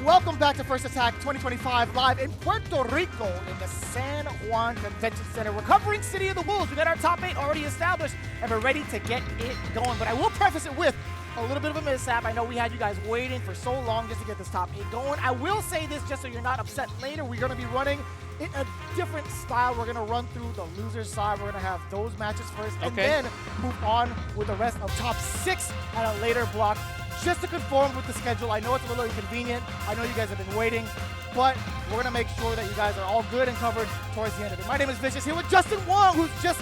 Welcome back to First Attack 2025 live in Puerto Rico in the San Juan Convention Center, recovering City of the Wolves. We got our top 8 already established and we're ready to get it going. But I will preface it with a little bit of a mishap. I know we had you guys waiting for so long just to get this top 8 going. I will say this just so you're not upset later. We're going to be running in a different style. We're going to run through the loser's side. We're going to have those matches first and then move on with the rest of top 6 at a later block, just to conform with the schedule. I know it's a little inconvenient. I know you guys have been waiting, but we're going to make sure that you guys are all good and covered towards the end of it. My name is Vicious, here with Justin Wong, who's just,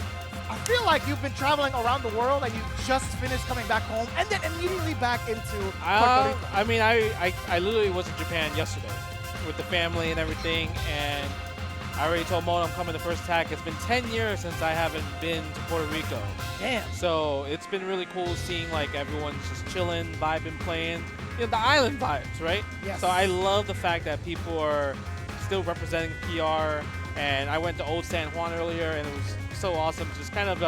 I feel like you've been traveling around the world and you just finished coming back home and then immediately back into Puerto Rico. I mean, I literally was in Japan yesterday with the family and everything, and I already told Mo I'm coming to First Attack. It's been 10 years since I haven't been to Puerto Rico. Damn. So it's been really cool seeing like everyone's just chilling, vibing, playing. You know, the island vibes, right? Yes. So I love the fact that people are still representing PR. And I went to Old San Juan earlier, and it was so awesome. Just kind of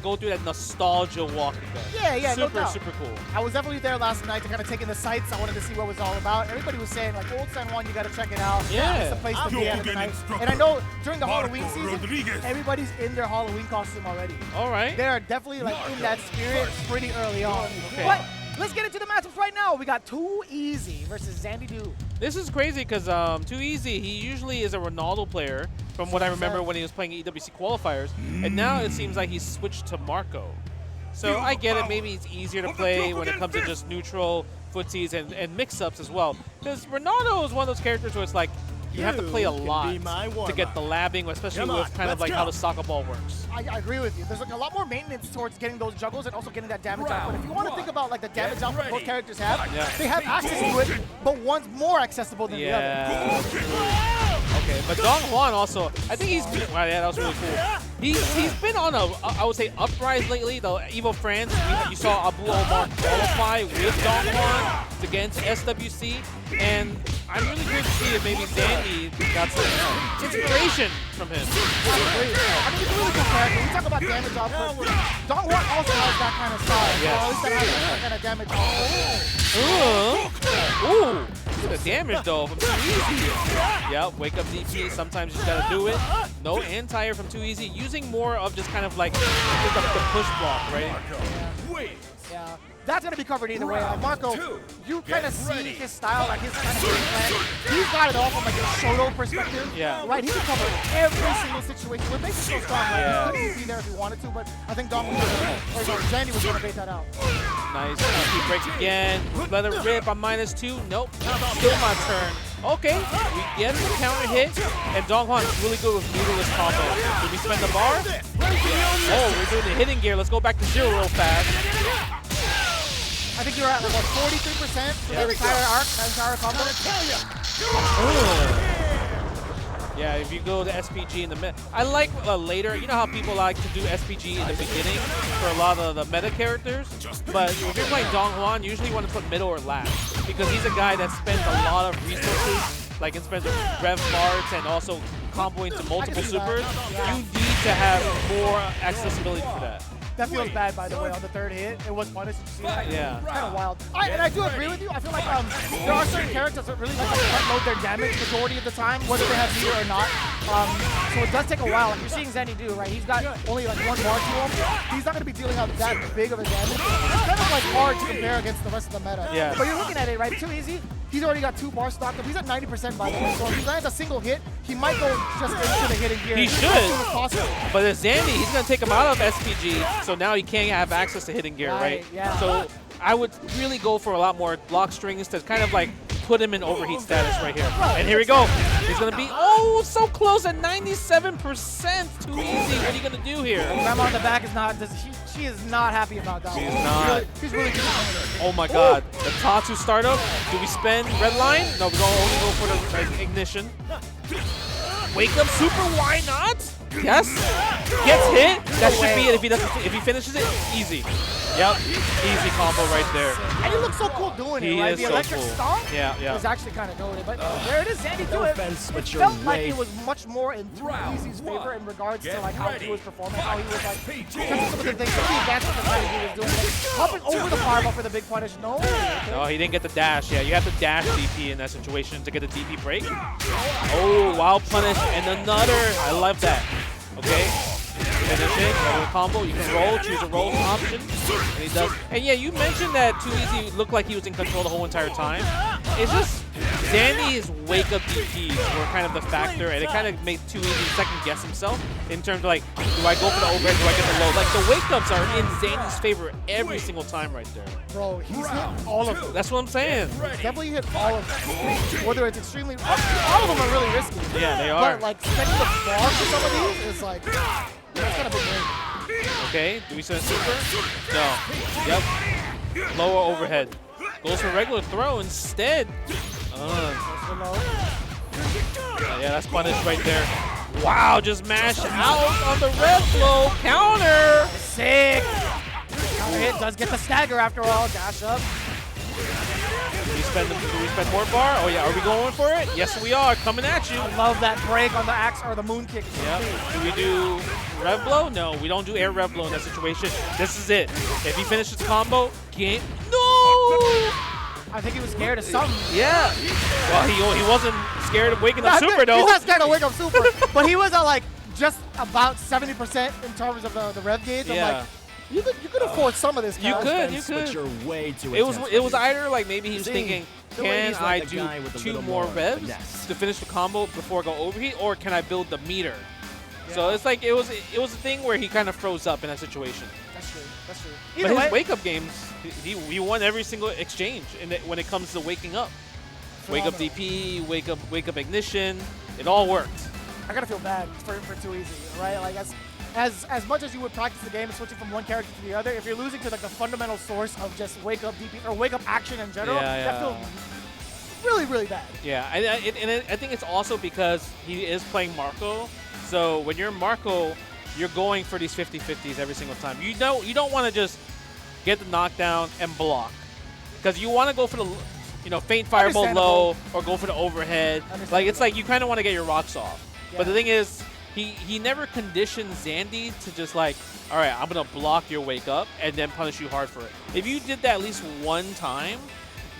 go through that nostalgia walk again. Yeah, no doubt. Super cool. I was definitely there last night to kind of take in the sights. I wanted to see what it was all about. Everybody was saying, like, Old San Juan, you got to check it out. Yeah. It's the place to be at the night. And I know during the Halloween season, everybody's in their Halloween costume already. All right. They are definitely, like, in that spirit pretty early on. Okay. But let's get into the matchups right now. We got Too Easy versus Zandy Doo. This is crazy because Too Easy, he usually is a Ronaldo player from what I remember when he was playing EWC qualifiers, and now it seems like he's switched to Marco. So I get it, maybe it's easier to play when it comes to just neutral footsies and mix-ups as well. Because Ronaldo is one of those characters where it's like, you have to play a lot to get the labbing, especially with kind of like how the soccer ball works. I agree with you. There's like a lot more maintenance towards getting those juggles and also getting that damage output. If you want to think about like the damage output both characters have, they have access to it, but one's more accessible than the other. Okay, but Dong Juan also, I think he's been, wow, yeah, that was really cool. He's been on a, I would say, uprise lately. The Evo France, you saw Abu Omar qualify with Dong Juan against SWC, and I'm really curious to see if maybe Zandy got some inspiration from him. I agree. I mean, he's a really good character. We talk about damage output. Dong Juan also has that kind of style. Yes. Or at least that has that kind of damage output. Ooh, look at the damage though from Too Easy. Yep, wake up DP. Sometimes you just gotta do it. No anti-air from Too Easy. Using more of just kind of like the push block, right? Yeah. That's going to be covered either way. Marco, you kind of see his style, like his kind of game plan. He's got it all from like a Shoto perspective. Yeah. Right? He can cover every single situation. What makes him so strong, right? He couldn't be there if he wanted to, but I think Dom was Zandy was going to bait that out. Nice. DP breaks again. Let it rip on -2. Nope. Still my turn. Okay, we get the counter hit, and Dong Juan is really good with meterless combo. Did we spend the bar? Oh, we're doing the hitting gear. Let's go back to 0 real fast. I think you're at like, what, 43% for the entire arc, that entire combo? Yeah, if you go to SPG in the mid, I like later. You know how people like to do SPG in the beginning for a lot of the meta characters, but if you're playing Dong Juan, usually you want to put middle or last because he's a guy that spends a lot of resources, like in spends rev parts and also comboing to multiple supers. You need to have more accessibility for that. That feels bad, by the way, on the third hit. It was punished. Yeah. It's kind of wild. And I do agree with you. I feel like there are certain characters that really like to front load their damage majority of the time, whether they have meter or not. So it does take a while. Like you're seeing Zandy do, right? He's got only like 1 bar to him. He's not going to be dealing out that big of a damage. It's kind of like hard to compare against the rest of the meta. Yeah. But you're looking at it, right? Too Easy. He's already got 2 bars stocked up. He's at 90% by the way. So if he lands a single hit, he might go just into the hitting gear. He should. As soon as possible. But as Zandy, he's going to take him out of SPG, so now he can't have access to hitting gear, right? Yeah. So I would really go for a lot more block strings to kind of like put him in overheat status right here. And here we go. He's going to be, oh, so close at 97%. Too easy. What are you going to do here? Grandma on the back is not, she is not happy about that. She is not. She's really good. Oh my God. The Tatsu startup. Do we spend red line? No, we're going to only go for the ignition. Wake up super, why not? Yes. Gets hit. That should be it. If he finishes it, easy. Yep, easy combo right there. And he looks so cool doing it, He right? is The so electric cool. stomp Yeah. was actually kind of goated. But there it is, Zandy do it. offense, but It you're felt like way- it was much more in Easy's favor in regards to like how he was performing, how he was like, because of some of the things, some of the advancements that he was doing. Like, hopping over the fireball for the big punish. No. No, he didn't get the dash. Yeah, you have to dash DP in that situation to get the DP break. Oh, wild punish and another. I love that. Okay. Finish it, double combo. You can roll, choose a roll option, and he does. And yeah, you mentioned that Too Easy looked like he was in control the whole entire time. It's just Zandy's wake up DPs were kind of the factor, and it kind of made Too Easy second guess himself in terms of like, do I go for the overhead, do I get the low? Like the wake ups are in Zandy's favor every single time right there. Bro, he's hit all of them. That's what I'm saying. Definitely hit all of them. Whether it's extremely, all of them are really risky. Yeah, they are. But like spending the bar for some of these is like, that's kind of a big win. Okay, do we send super? No. Yep. Lower overhead. Goes for regular throw instead. Yeah, that's punish right there. Wow, just mash out on the red flow. Counter. Sick. Counter hit does get the stagger after all. Dash up. Do we spend more bar? Oh yeah, are we going for it? Yes, we are. Coming at you. I love that break on the axe or the moon kick. Yep. Do we do rev blow? No, we don't do air rev blow in that situation. This is it. If he finishes combo, game. No. I think he was scared of something. Yeah. Well, he wasn't scared of waking up super though. He's not scared of wake up super, but he was at like just about 70% in terms of the rev gauge. I'm like, you could afford some of this. You could. But you're way too It was either like maybe he was thinking, the can lady's I like a do guy with a 2 little more more revs finesse. to finish the combo before I go overheat, or can I build the meter? So it's like it was a thing where he kind of froze up in that situation. That's true. That's true. But Either way, his wake up games, he won every single exchange when it comes to waking up. Wake up DP, wake up ignition, it all worked. I gotta feel bad for Too Easy, right? Like as much as you would practice the game and switching from one character to the other, if you're losing to like the fundamental source of just wake up DP or wake up action in general, that feels really, really bad. Yeah, I think it's also because he is playing Marco. So when you're Marco, you're going for these 50-50s every single time. You don't want to just get the knockdown and block, because you want to go for the faint fireball low or go for the overhead. Like it's like you kind of want to get your rocks off. Yeah. But the thing is, he never conditioned Zandy to just like, all right, I'm gonna block your wake up and then punish you hard for it. If you did that at least one time,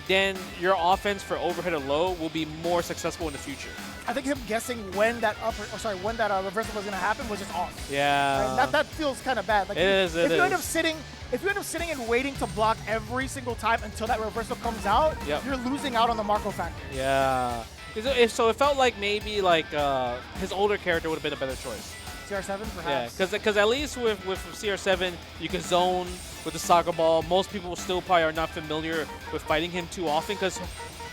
then your offense for overhead or low will be more successful in the future. I think him guessing when that reversal was gonna happen was just off. Yeah. Right? That feels kind of bad. Like If you end up sitting and waiting to block every single time until that reversal comes out, you're losing out on the Marco factor. Yeah. So it felt like maybe like his older character would have been a better choice. CR7 perhaps. Yeah, because at least with CR7 you can zone with the soccer ball. Most people still probably are not familiar with fighting him too often, because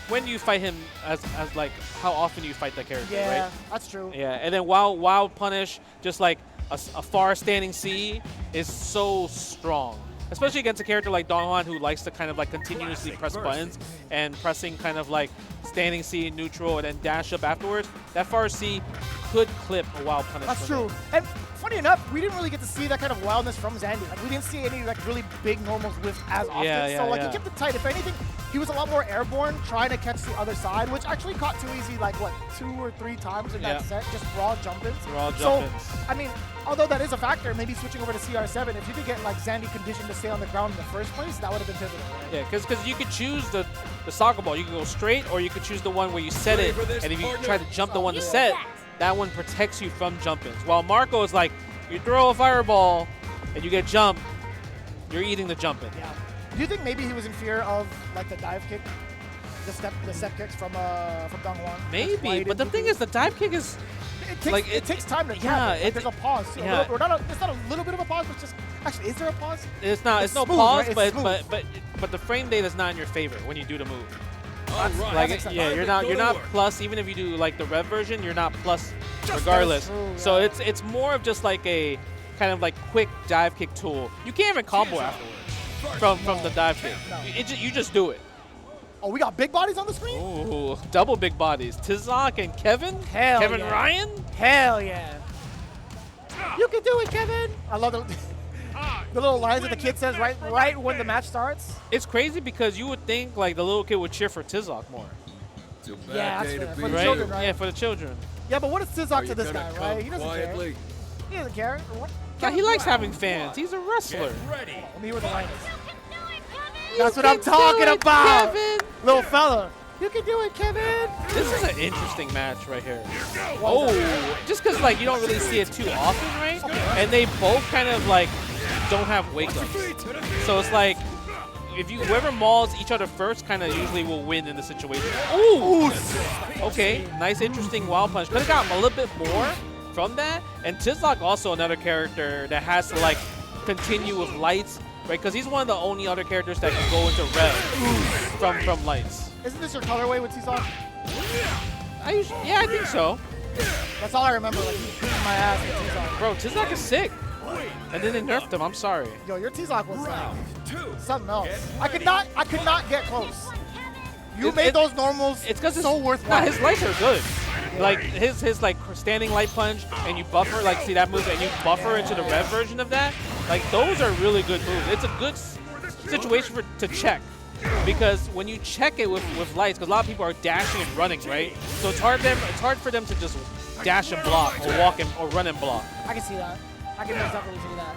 when do you fight him as like how often do you fight that character, right? That's true. Yeah, and then wild punish, just like a far standing C is so strong. Especially against a character like Don Juan, who likes to kind of like continuously press buttons and pressing kind of like standing C in neutral and then dash up afterwards. That far C could clip a wild punish. That's true. And funny enough, we didn't really get to see that kind of wildness from Zandy. Like we didn't see any like really big normals whiff as often. So like he kept it tight. If anything, he was a lot more airborne, trying to catch the other side, which actually caught Too Easy like what 2 or 3 times in that set, just raw jump-ins. So I mean, although that is a factor, maybe switching over to CR7, if you could get like Zandy conditioned to stay on the ground in the first place, that would have been pivotal. Right? Yeah, because you could choose the soccer ball. You can go straight, or you could choose the one where you set it, and if you try to jump the one to set, that one protects you from jump-ins. While Marco is like, you throw a fireball and you get jumped, you're eating the jump-in. Yeah. Do you think maybe he was in fear of like the dive kick, the step kicks from Don Juan? Maybe, but the thing is, the dive kick is it takes time to grab it. There's a pause. Too. Yeah. It's not a little bit of a pause, but just actually, is there a pause? It's not. It's no smooth, pause, right? but the frame data is not in your favor when you do the move. Right. You're not plus. Even if you do like the rev version, you're not plus regardless. True, yeah. So it's more of just like a kind of like quick dive kick tool. You can't even combo afterwards from the dive kick. No. You just do it. Oh, we got big bodies on the screen? Ooh, double big bodies. Tizak and Kevin? Kevin yeah. Ryan? Hell yeah. You can do it, Kevin. I love the The little lines that the kid says right when the match starts. It's crazy because you would think like the little kid would cheer for Tizok more. Yeah, that's fair. For the Right? children, right? Yeah, for the children. Yeah, but what is Tizok to this guy, right? He doesn't care. He doesn't care. Yeah, he likes having fans. He's a wrestler. Let me hear what the line is. That's what I'm talking about, Kevin. little fella. You can do it, Kevin. This is an interesting match right here. Oh, just because like you don't really see it too often, right? And they both kind of like don't have wake ups. So it's like if you whoever mauls each other first kind of usually will win in the situation. Ooh. Okay, nice, interesting wild punch. Could have gotten a little bit more from that. And Tizok also another character that has to like continue with lights, right? Because he's one of the only other characters that can go into rev from lights. Isn't this your colorway with Tizok? Yeah, I think so. That's all I remember. Like he's beating my ass with Tizok. Bro, Tizok is sick. And then they nerfed him. I'm sorry. Yo, your Tizok was like something else. I could not get close. You made those normals. It's because so worthwhile. Nah, his lights are good. Like his like standing light punch and you buffer, like see that move and you buffer into the rev version of that. Like those are really good moves. It's a good situation to check. Because when you check it with lights, because a lot of people are dashing and running, right? So it's hard for them to just dash and block or walk and or run and block. I can see that. I can definitely see that.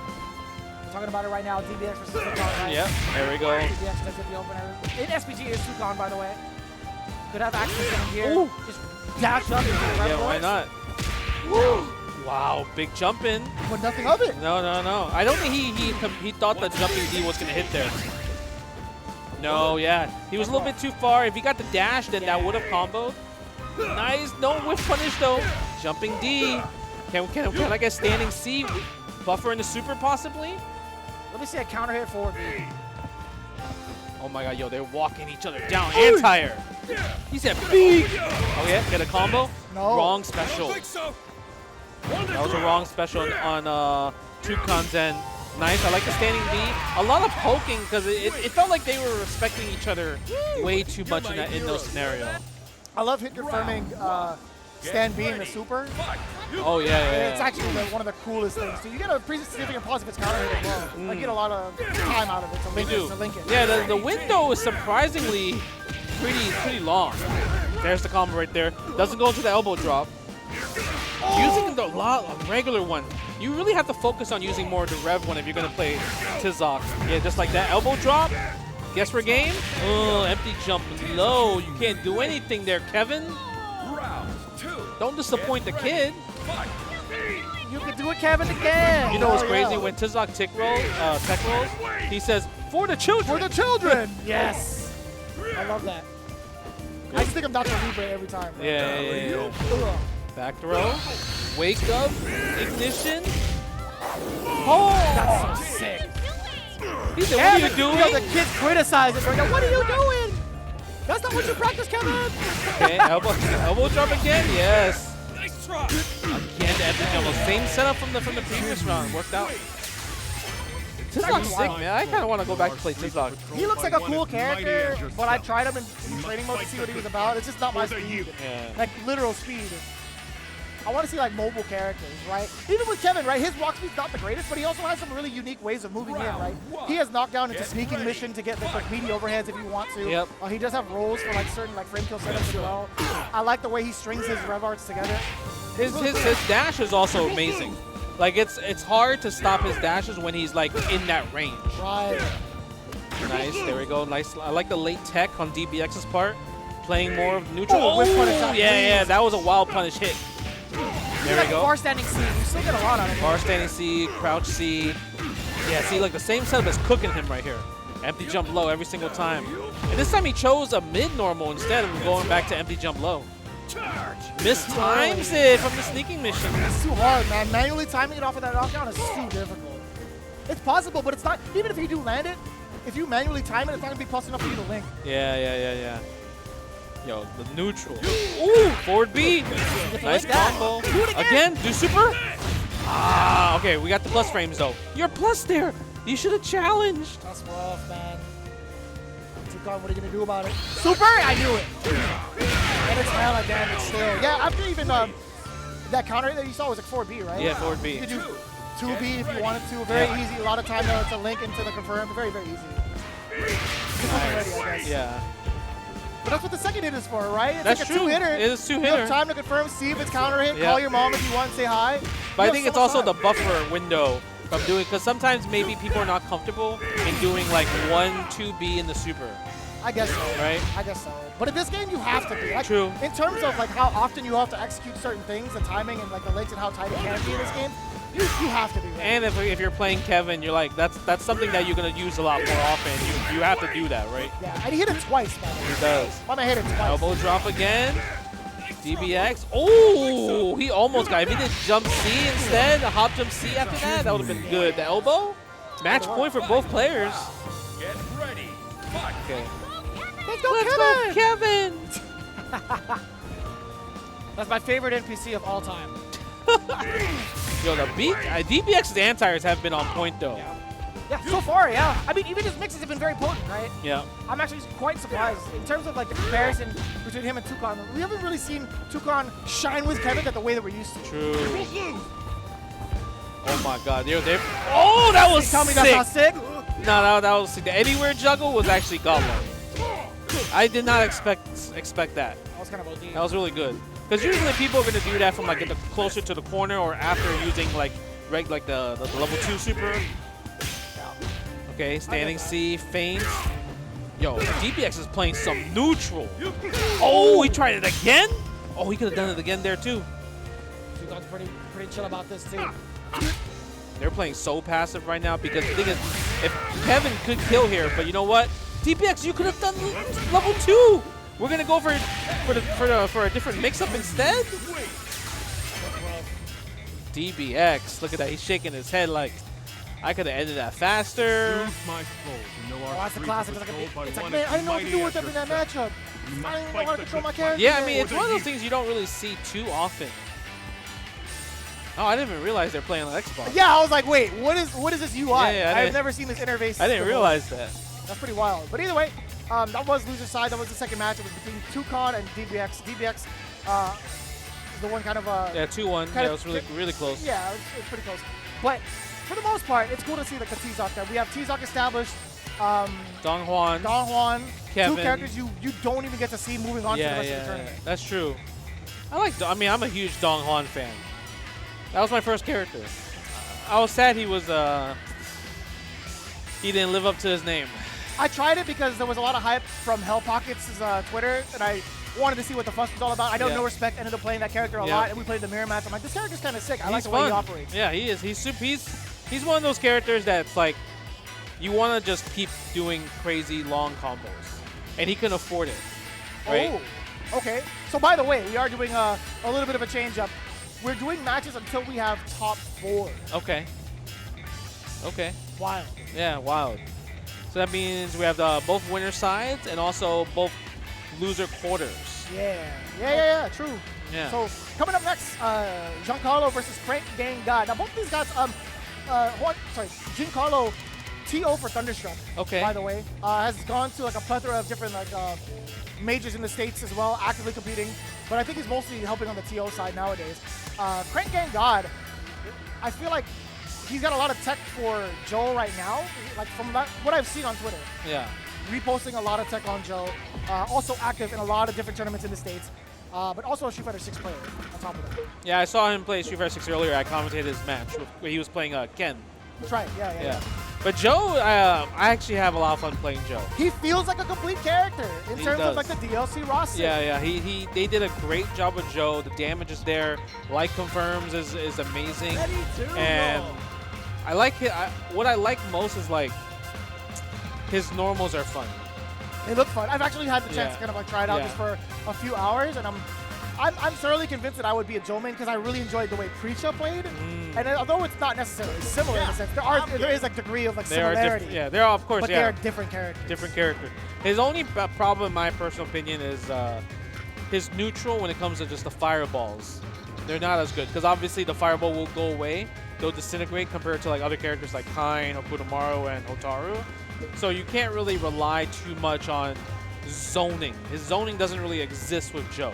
We're talking about it right now. DBX versus Sukan, right? Yep, there we go. DBX does hit the opener. In SPG is Sukan, by the way. Could have access in here. Ooh. Just dash up. Yeah, why not? Woo. Wow, big jump in. But nothing of it. No. I don't think he thought that jumping D was gonna hit there. No, yeah. He was a little bit too far. If he got the dash, then that would have comboed. Nice. No whiff punish, though. Jumping D. Can I get standing C? Buffer into super, possibly? Let me see a counter hit forward. Oh, my God. Yo, they're walking each other down. Anti-air. He said big. Oh, yeah. Get a combo? No. Wrong special. That was a wrong special on Tukan's end. Nice. I like the standing D. A lot of poking because it felt like they were respecting each other way too much in those scenarios. I love hit confirming stand B in the super. Oh, yeah. It's actually one of the coolest things. So you get a pretty significant pause if it's counter hit as well. Like, you get a lot of time out of it to link it. Yeah, the window is surprisingly pretty long. There's the combo right there. Doesn't go into the elbow drop. Using the regular one, you really have to focus on using more of the rev one if you're gonna play Tizok. Yeah, just like that elbow drop. Guess for game? Oh, empty jump low. You can't do anything there, Kevin. Don't disappoint the kid. You can do it, Kevin, again. You know what's crazy? When Tizok tech rolls, he says, "For the children." For the children. Yes. I love that. I just think I'm Dr. Libre every time. Bro. Yeah. Ugh. Back throw, wake up, ignition. Oh, That's so sick. He said, "What are you doing?" Yo, the kids criticize it. They're like, "What are you doing? That's not what you practice, Kevin." Okay, elbow drop again. Yes. Nice try. Again, the epic jumbo. Same setup from the previous round. Worked out. Tizok's sick, man. I kind of want to go back to play Tizok. He looks like a cool character, but I tried him in training mode to see what he was about. It's just not my speed. Yeah. Like literal speed. I want to see like mobile characters, right? Even with Kevin, right? His walk speed's not the greatest, but he also has some really unique ways of moving in, right? He has knockdown into sneaking mission to get like meaty overheads if you want to. Yep. He does have rolls for like certain like frame kill setups as well. I like the way he strings his rev arts together. His dash is also amazing. Like it's hard to stop his dashes when he's like in that range. Right. Nice. There we go. Nice. I like the late tech on DBX's part, playing more of neutral. Oh, whiff punish out. Yeah. That was a wild punish hit. There we go. Far standing C. You still get a lot out of it. Far standing C, crouch C. Yeah, see, like the same setup is cooking him right here. Empty jump low every single time. And this time he chose a mid-normal instead of going back to empty jump low. Mistimes it from the sneaking mission. It's too hard, man. Manually timing it off of that knockdown is too difficult. It's possible, but it's not. Even if you do land it, if you manually time it, it's not going to be plus enough for you to link. Yeah. Yo, the neutral. Ooh, forward B. Nice combo. Again, do super. Ah, okay, we got the plus frames though. You're plus there. You should have challenged. That's rough, man. Tukan, what are you going to do about it? Super! I knew it. And it's hella damage still. Yeah, after even that counter that you saw was like 4B, right? Yeah, forward B. You could do 2B if you wanted to. Very easy. A lot of time though, it's a link into the confirm. Very, very easy. Ready, I guess. Yeah. But that's what the second hit is for, right? It's That's like a true. two-hitter. It is two-hitter. You have time to confirm, see if it's counter hit, Yeah. call your mom if you want, say hi. But I think it's also the buffer window from doing, because sometimes maybe people are not comfortable in doing like 1-2B in the super. I guess so. Right? I guess so. But in this game, you have to be. Like, True. In terms of like how often you have to execute certain things, the timing and like the links and how tight it can be in this game, you have to be ready. And if you're playing Kevin, you're like, that's something that you're going to use a lot more often. You have to do that, right? Yeah, and he hit it twice, by the way. He does. My man hit it twice. Elbow drop again. DBX. Oh, he almost got it. If he did jump C instead, a hop jump C after that, that would have been good. The elbow? Match point for both players. Get ready. Fight. Okay. Let's go, Let's Kevin! go, Kevin! That's my favorite NPC of all time. Yo, the DBX's anti-airs have been on point, though. Yeah, so far, yeah. I mean, even his mixes have been very potent, right? Yeah. I'm actually quite surprised. In terms of like the comparison between him and Toucan, we haven't really seen Toucan shine with Kevin the way that we're used to. True. Oh my God. Oh, that was Tell me sick. that's not sick? No, that was sick. The anywhere juggle was actually godlike. I did not expect that. That was kind of OD. That was really good. Because usually people are going to do that from like closer to the corner or after using like the level 2 super. Okay, standing C, feint. Yo, DBX is playing some neutral. Oh, he tried it again? Oh, he could have done it again there too. Toucan's pretty chill about this too. They're playing so passive right now because the thing is, if Kevin could kill here, but you know what? DBX, you could have done level 2. We're gonna go for a different mix-up instead. DBX, look at that. He's shaking his head like, I could have ended that faster. Oh, that's the classic. It's like, man, I didn't know what to do with them in that matchup. I didn't know how to control my character. Yeah, I mean, it's one of those things you don't really see too often. Oh, I didn't even realize they're playing on Xbox. Yeah, I was like, wait, what is this UI? Yeah, I've never seen this interface. I didn't realize that. That's pretty wild. But either way, that was loser's side. That was the second match. It was between Toucan and DBX. DBX is the one kind of yeah, 2-1. Yeah, it was really close. Yeah, it was pretty close. But for the most part, it's cool to see like the T-Zoc there. We have T-Zoc established. Dong Hwan, Kevin. Kevin. 2 characters you don't even get to see moving on to the rest of the tournament. That's true. I'm a huge Dong Hwan fan. That was my first character. I was sad he didn't live up to his name. I tried it because there was a lot of hype from Hell Pockets' Twitter, and I wanted to see what the fuss was all about. I know No Respect ended up playing that character a lot, and we played the mirror match. I'm like, this character's kind of sick. I like the way he operates. Yeah, he is. He's one of those characters that's like, you want to just keep doing crazy long combos, and he can afford it. Right? Oh, okay. So by the way, we are doing a little bit of a change up. We're doing matches until we have top 4. Okay. Okay. Wild. Yeah, wild. So that means we have both winner sides and also both loser quarters. Yeah. True. Yeah. So coming up next, Giancarlo versus Crank Gang God. Now both these guys, Giancarlo, TO for Thunderstruck. Okay. By the way, has gone to like a plethora of different like majors in the States as well, actively competing. But I think he's mostly helping on the TO side nowadays. Crank Gang God, I feel like he's got a lot of tech for Joe right now, like from what I've seen on Twitter. Yeah. Reposting a lot of tech on Joe. Also active in a lot of different tournaments in the States. But also a Street Fighter 6 player on top of that. Yeah, I saw him play Street Fighter 6 earlier. I commentated his match where he was playing Ken. That's right, yeah. But Joe, I actually have a lot of fun playing Joe. He feels like a complete character in terms of like the DLC roster. Yeah. They did a great job with Joe. The damage is there. Like confirms is amazing. And I like it. What I like most is like his normals are fun. They look fun. I've actually had the chance to kind of like try it out just for a few hours, and I'm thoroughly convinced that I would be a Joe main because I really enjoyed the way Preacher played. And although it's not necessarily similar in a sense, there is like degree of like similarity. There are, of course, but they are different characters. Different characters. His only problem, in my personal opinion, is his neutral when it comes to just the fireballs. They're not as good because obviously the fireball will go away. They'll disintegrate compared to like other characters like Kain, Okudomaru, and Hotaru. So you can't really rely too much on zoning. His zoning doesn't really exist with Joe.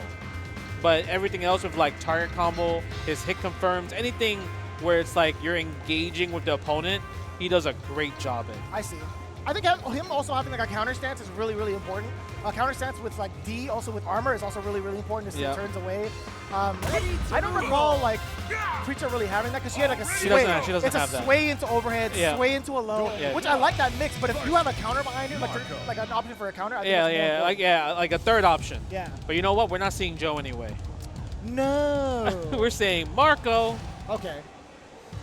But everything else with like target combo, his hit confirms, anything where it's like you're engaging with the opponent, he does a great job in. I see. I think him also having like a counter stance is really, really important. A counter stance with like D, also with armor, is also really, really important to see turns away. I don't recall like Preacher really having that because she had like a sway. She doesn't it's have a that. sway into overhead, sway into a low, which I like that mix. But if you have a counter behind it, like an option for a counter, I think it's more like a third option. Yeah. But you know what? We're not seeing Joe anyway. No. We're saying Marco, Okay.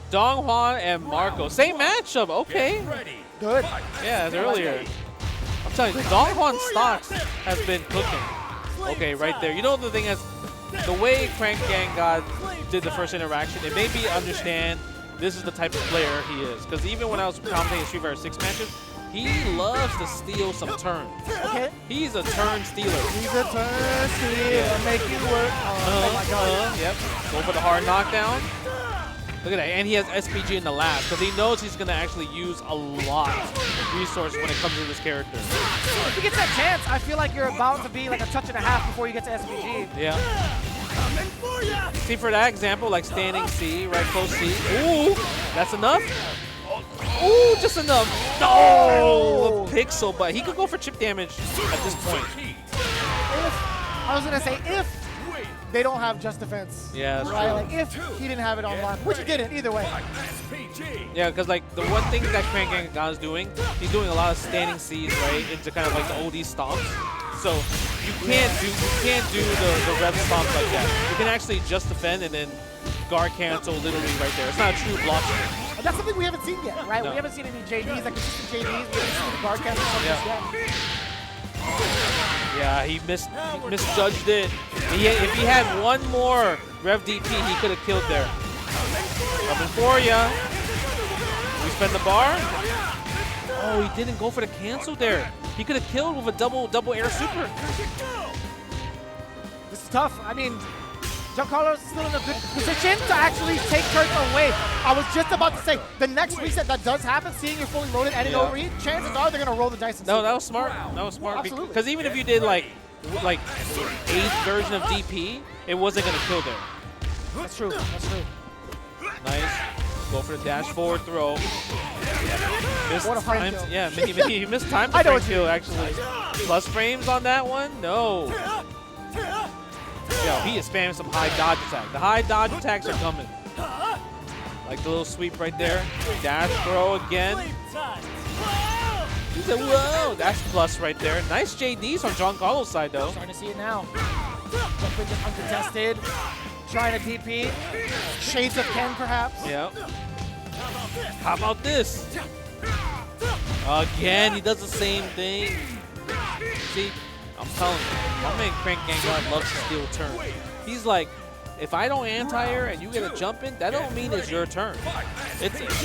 Dong Hwan, and Marco. Same matchup. Okay. Get ready. Good. Yeah, as earlier. I'm telling you, Dong Hwan's stocks has been cooking. Okay, right there. You know the thing is, the way Crank Gang God did the first interaction, it made me understand this is the type of player he is. Because even when I was commentating Street Fighter 6 matches, he loves to steal some turns. Okay. He's a turn stealer. He's a turn stealer, make you work. Oh my God. Yep. Go for the hard knockdown. Look at that. And he has SPG in the last because he knows he's going to actually use a lot of resources when it comes to this character. If you get that chance, I feel like you're about to be like a touch and a half before you get to SPG. Yeah. See, for that example, like standing C, right close C. Ooh, that's enough. Ooh, just enough. No, a pixel, but he could go for chip damage at this point. I was going to say if they don't have just defense. Yeah, that's right? true. Like if he didn't have it on lock, which he didn't either way. Yeah, because like the one thing that Crank Gang God is doing, he's doing a lot of standing C's, right, into kind of like the OD stomps. So you can't do the rev stomps like that. You can actually just defend and then guard cancel literally right there. It's not a true block. And that's something we haven't seen yet, right? No. We haven't seen any JDs, like consistent JDs. We haven't seen the guard cancel yet. Yeah, he misjudged it. If he had one more Rev DP, he could have killed there. Coming for ya. We spend the bar. Oh, he didn't go for the cancel there. He could have killed with a double air super. This is tough. I mean, Giancarlo's still in a good position to actually take turns away. I was just about to say, the next reset that does happen, seeing you're fully loaded and in overheat, chances are they're going to roll the dice and No, that was smart. That was smart. Absolutely. Because even if you did like 8th version of DP, it wasn't going to kill there. That's true. That's true. Nice. Go for the dash forward throw. Missed What a frame times. kill. Yeah, he missed time I to know frame what you kill, mean. actually. Plus frames on that one? No. Yo, he is spamming some high dodge attack. The high dodge attacks are coming. Like the little sweep right there. Dash throw again. He said, whoa, that's plus right there. Nice JDs on Giancarlo's side, though. Starting to see it now. Jumping just uncontested. Trying to DP. Shades of Ken, perhaps. Yep. How about this? Again, he does the same thing. See, I'm telling you, my man Crank Gang God loves to steal turns. He's like, if I don't anti-air and you get a jump in, that don't mean it's your turn.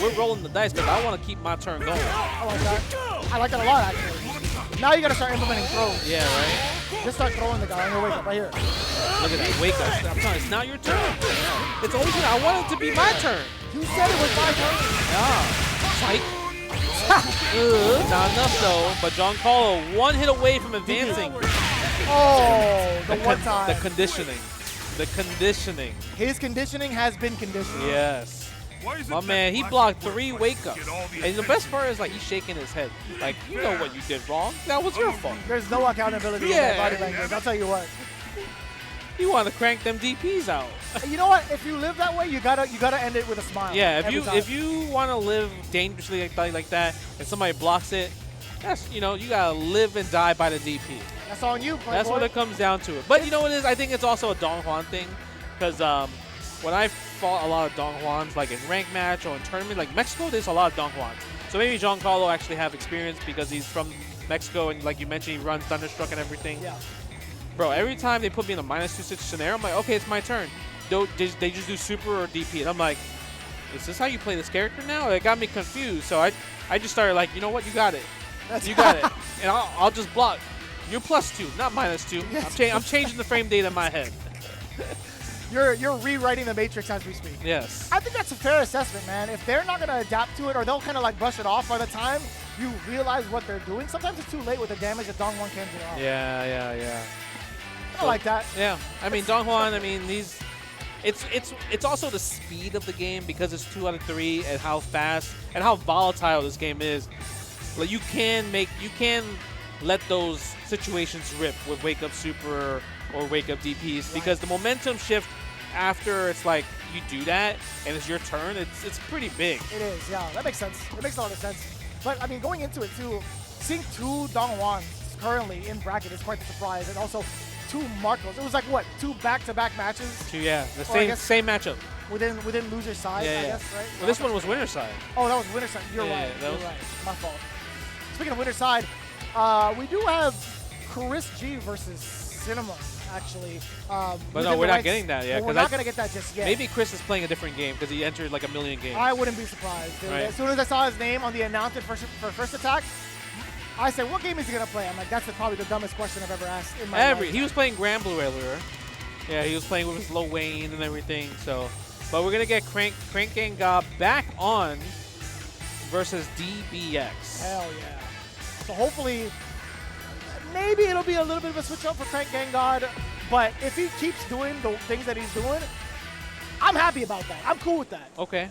We're rolling the dice because I want to keep my turn going. I like that. I like that a lot, actually. Now you got to start implementing throws. Yeah, right? Just start throwing the guy on your wake up right here. Look at that wake up. I'm telling you, it's not your turn. It's always I want it to be my turn. You said it was my turn. Yeah. Psych. Not enough though, but Giancarlo one hit away from advancing. Oh, the one time. The conditioning. The conditioning. His conditioning has been conditioned. Yes. My man, he blocked 3 wake-ups. And the best part is, like, he's shaking his head. Like, you know what you did wrong. That was your fault. There's no accountability in that body language. I'll tell you what. You want to crank them DPs out. You know what? If you live that way, you gotta end it with a smile. Yeah, if you want to live dangerously like that, and somebody blocks it, that's you gotta live and die by the DP. That's on you, Playboy. That's what it comes down to. But you know what it is? I think it's also a Dong Hwan thing, because when I fought a lot of Dong Hwans, like in rank match or in tournament, like Mexico, there's a lot of Dong Hwans. So maybe Giancarlo actually have experience because he's from Mexico, and like you mentioned, he runs Thunderstruck and everything. Yeah. Bro, every time they put me in a -2 scenario, I'm like, okay, it's my turn. They just do super or DP. And I'm like, is this how you play this character now? It got me confused. So I just started like, you know what? You got it. You got it. And I'll just block. You're +2, not -2. I'm changing the frame data in my head. You're rewriting the matrix as we speak. Yes. I think that's a fair assessment, man. If they're not going to adapt to it, or they'll kind of like brush it off by the time you realize what they're doing, sometimes it's too late with the damage that Dong Hwan can do. Yeah. I like that. Yeah. I mean, Dong Hwan, I mean, it's also the speed of the game because it's 2 out of 3 and how fast and how volatile this game is. Like you can let those situations rip with wake up super or wake up DPs because the momentum shift after it's like you do that and it's your turn, it's pretty big. It is, yeah. That makes sense. It makes a lot of sense. But I mean, going into it too, seeing 2 Dongwons currently in bracket is quite the surprise, and also 2 Marcos. It was like what, 2 back-to-back matches? Yeah, the same matchup. Within loser side, I guess, right? Well, this one was winner side. Oh, that was winner side. You're right. You're right. My fault. Speaking of winner side, we do have Chris G versus Cinema, actually. But no, we're not getting that yet. Well, we're not going to get that just yet. Maybe Chris is playing a different game because he entered like a million games. I wouldn't be surprised. Right. As soon as I saw his name on the announcement for first attack, I said, what game is he going to play? I'm like, that's probably the dumbest question I've ever asked in my life. He was playing Grand Blue earlier. Yeah, he was playing with his low Wayne and everything. So, but we're going to get Crank Gengar back on versus DBX. Hell yeah. So hopefully, maybe it'll be a little bit of a switch up for Crank Gengar, but if he keeps doing the things that he's doing, I'm happy about that. I'm cool with that. Okay.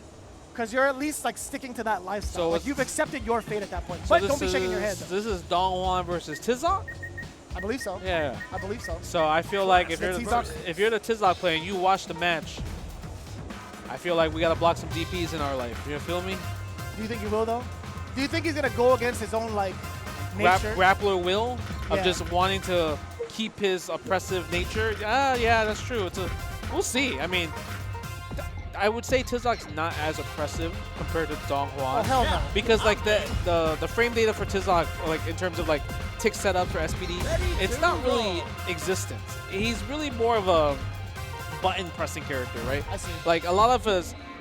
Because you're at least like sticking to that lifestyle. So like you've accepted your fate at that point. So but don't be shaking your head. This is Dongwon versus Tizok? I believe so. Yeah. I believe so. So I feel like if you're the Tizok player and you watch the match, I feel like we got to block some DPs in our life. You feel me? Do you think you will, though? Do you think he's going to go against his own, like, nature? Grappler will of just wanting to keep his oppressive nature? Yeah, that's true. We'll see. I mean, I would say Tizok's not as oppressive compared to Dongwon. Oh, hell no. Because, like, the frame data for Tizok, like, in terms of, like, tick setup for SPD, it's not really existent. He's really more of a button pressing character, right? I see. Like, a lot of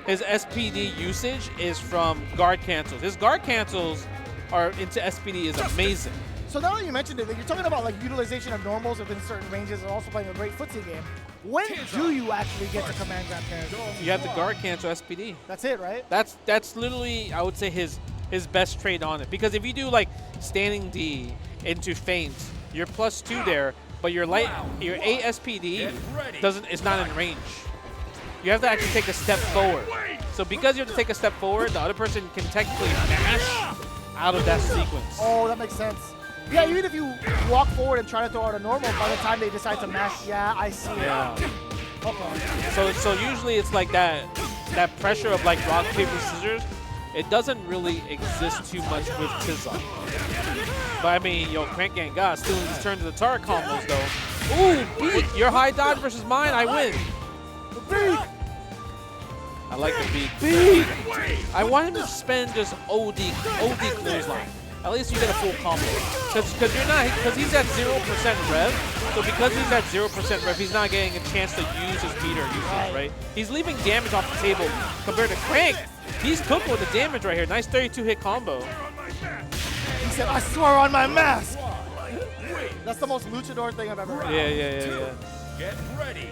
his SPD usage is from guard cancels. His guard cancels are into SPD is amazing. So now that you mentioned it, you're talking about like utilization of normals within certain ranges and also playing a great footsie game. When do you actually get to command grab character? You have to guard cancel SPD. That's it, right? That's literally, I would say, his best trade on it. Because if you do like standing D into feint, you're +2 there, but your A SPD is not in range. You have to actually take a step forward. So because you have to take a step forward, the other person can technically mash out of that sequence. Oh, that makes sense. Yeah, even if you walk forward and try to throw out a normal, by the time they decide to mash, I see it. Yeah. Okay. So usually it's like that pressure of like rock, paper, scissors. It doesn't really exist too much with Tizok. But I mean, Crank Gengar still in his turn to the turret combos though. Ooh, beak! Your high dodge versus mine, I win. Beak! I like the beak. Beak! I want him to spend just OD clothesline. At least you get a full combo. Because he's at 0% rev. So because he's at 0% rev, he's not getting a chance to use his beater usage, right? He's leaving damage off the table compared to Crank. He's cooking with the damage right here. Nice 32-hit combo. He said, I swear on my mask. That's the most luchador thing I've ever heard. Yeah. Get ready.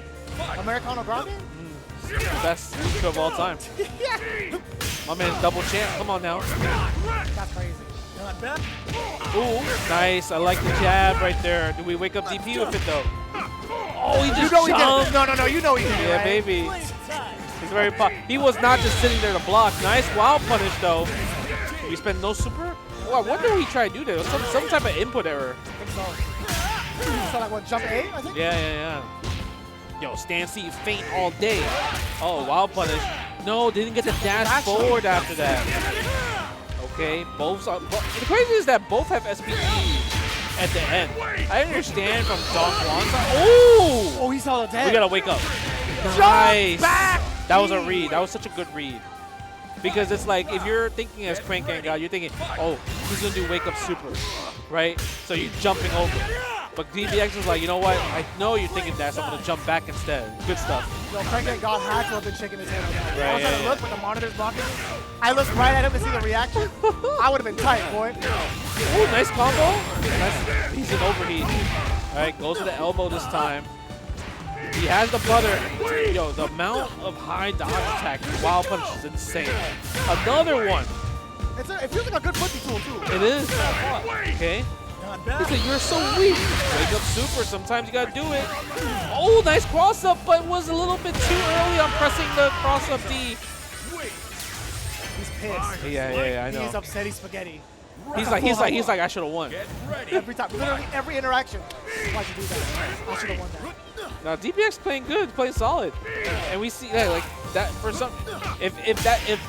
Americano Grande? Best lucha of all time. My man's double champ. Come on now. That's crazy. Ooh, nice. I like the jab right there. Do we wake up DP with it though? Oh, he just jumped. No, you know he did. Yeah, right? baby. He's very he was not just sitting there to block. Nice wild punish though. We spend no super? Oh, I wonder what he tried to do there. Some type of input error. I think so. So like what, jump A, I think? Yeah. Yo, stand C feint all day. Oh, wild punish. No, didn't get the dash forward after that. Okay, both are. The crazy is that both have SPD at the end. I understand from Dongwon's side. Oh, he saw the dead. We gotta wake up. Nice. Back. That was a read. That was such a good read. Because it's like if you're thinking as Crank Gengar, you're thinking, oh, he's gonna do wake up super, right? So you're jumping over. But DBX is like, you know what? I know you're thinking that, so I'm gonna jump back instead. Good stuff. Yo, Crank Gengar had to have been shaking his head on that. Right, I was trying to look, but the monitor's blocking me. I looked right at him to see the reaction. I would have been tight, boy. Ooh, nice combo. He's an overheat. All right, goes to the elbow this time. He has the butter. Yo, the amount of high dodge attack wild punch is insane. Another one. It feels like a good footsie tool, too. It is. Okay. He said, you're so weak. Wake up super. Sometimes you got to do it. Oh, nice cross up, but was a little bit too early on pressing the cross up D. He's pissed. Yeah, I know. He's upset. He's spaghetti. He's like, I should have won. Get ready. Every time, literally every interaction. Why'd you do that? I should have won that. Now DPX playing good, playing solid, and we see that like that for some. If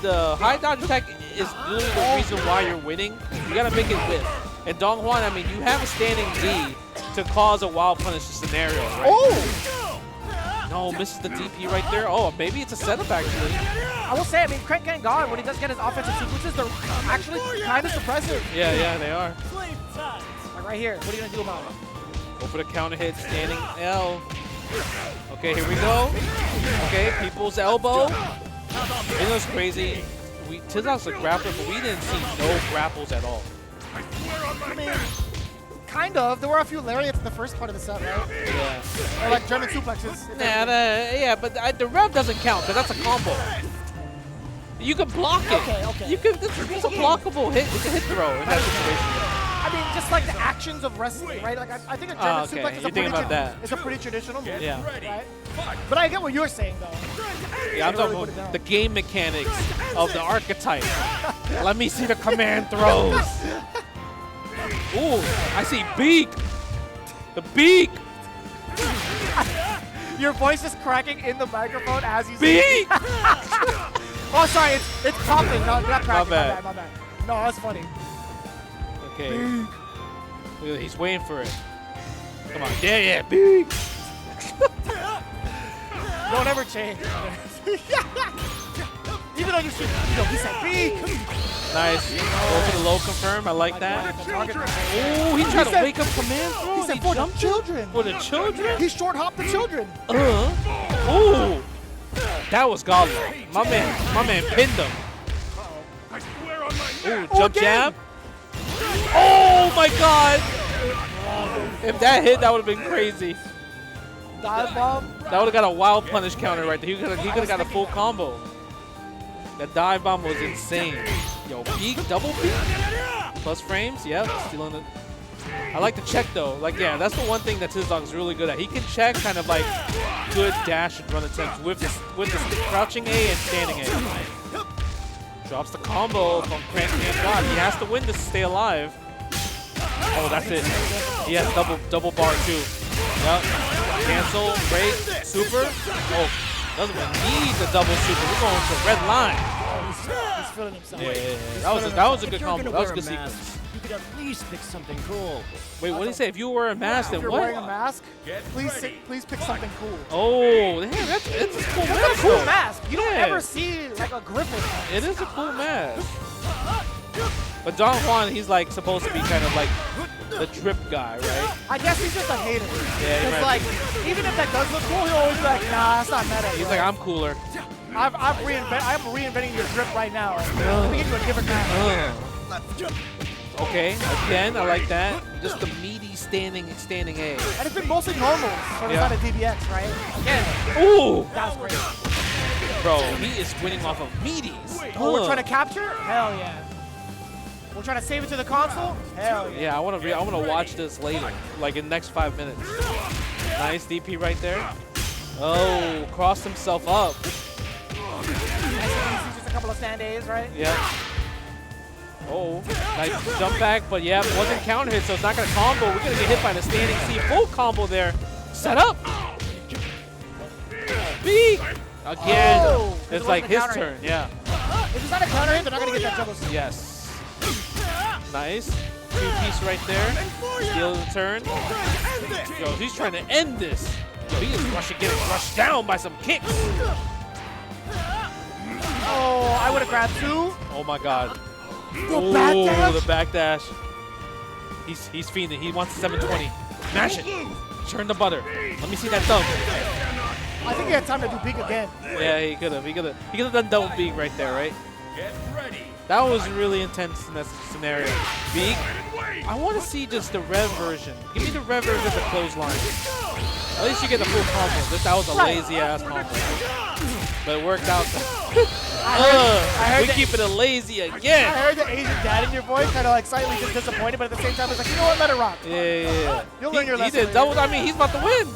the high dodge attack is really the reason why you're winning, you gotta make it with. And Dong Hwan, I mean, you have a standing D to cause a wild punish scenario, right? Oh! No, misses the DP right there. Oh, maybe it's a setup actually. I will say, I mean, Crank and God, when he does get his offensive sequences, they're actually kind of suppressive. Yeah, they are. Like right here, what are you gonna do about it? Go for the counter hit, standing L. Okay, here we go. Okay, people's elbow. It was crazy. Tizok's a grappler, but we didn't see no grapples at all. I mean, kind of. There were a few lariats in the first part of the set, right? Yeah. Or like German suplexes. Yeah, but the rev doesn't count because that's a combo. You can block it. Okay. You can. It's a blockable hit. It's a hit throw in that situation. I mean, just like the actions of wrestling, right? Like I think a German okay. suplex is You're thinking about that. It's a pretty traditional move, Yeah. right? But I get what you're saying, though. Yeah, I'm talking about the game mechanics of the archetype. Let me see the command throws. Ooh, I see beak. The beak. Your voice is cracking in the microphone as you say. Beak. Oh, sorry, it's popping. No, not cracking. bad. My bad. No, that's funny. Okay. Look, he's waiting for it. Come on. Yeah, beak. Don't ever change. Even though you should, he said beak. Nice. Go for the low confirm. I like that. Oh, he tried to wake up command throw. He said for the jumped children. for the children? He short hopped the children. Ooh. That was godlike. My man pinned him. Ooh, jump jab. Oh my god. If that hit, that would have been crazy. Dive bomb. That would have got a wild punish counter right there. He could have got a full combo. That dive bomb was insane. Yo, peak, double peak. Plus frames, yep, stealing it. I like the check though. Like, yeah, that's the one thing that Tizok is really good at. He can check kind of like good dash and run attempts with the crouching A and standing A. Drops the combo from Crank and God. He has to win this to stay alive. Oh, that's it. He has double bar too. Yep. Cancel, break, super. Oh, doesn't even need the double super. We're going to red line. He's feeling himself. Yeah. That was a good combo. That was a good sequence. You could at least pick something cool. Wait, what did he say? If you were a mask, then If you're what? wearing a mask, please pick something cool. Oh, damn, that's a cool That's mask. a cool though. mask. You don't Yeah. ever see like a Griffin mask. It is a cool mask. But Dong Hwan, he's like supposed to be kind of like the drip guy, right? I guess he's just a hater. Yeah, he Because might like, even if that does look cool, he'll always be like, nah, that's not meta. He's bro. like, I'm cooler. I'm reinventing your grip right now. Let me give you a different mask. Okay, again, I like that. Just the meaty standing A. And it's been mostly normals, so it's Yeah. not a DBX, right? Again, Ooh, that was great. bro, he is winning off of meaties. Oh, we're trying to capture? Hell yeah. We're trying to save it to the console? Hell yeah. Yeah, I want to watch this later, like in the next 5 minutes. Nice DP right there. Oh, crossed himself up. Just a couple of stand A's, right? Yeah. Oh, nice jump back, but yeah, it wasn't counter hit, so it's not going to combo. We're going to get hit by the standing C. Full combo there. Set up. Beak. Again. Oh, It's it like wasn't a his counter turn, hit. yeah. If it's not a counter hit, they're not going to get that double C. Yes. Nice. Two-piece right there. Steal the turn. Yo, he's trying to end this. Yo, he is getting rushed down by some kicks. Oh, I would have grabbed two. Oh my god. The backdash? The backdash. He's fiending. He wants 720. Mash it. Churn the butter. Let me see that thumb. I think he had time to do peek again. Yeah, he could have. He could have done double beak right there, right? Get ready. That was really intense in that scenario. Beak. I want to see just the rev version. Give me the rev version of the clothesline. At least you get the full combo. That was a lazy ass combo. But it worked out. I heard We that- keeping it lazy I again. heard the Asian dad in your voice, kind of like slightly just disappointed, but at the same time, it's like, you know what, let it rock. Yeah. You'll learn your He lesson did later. double. I mean, he's about to win.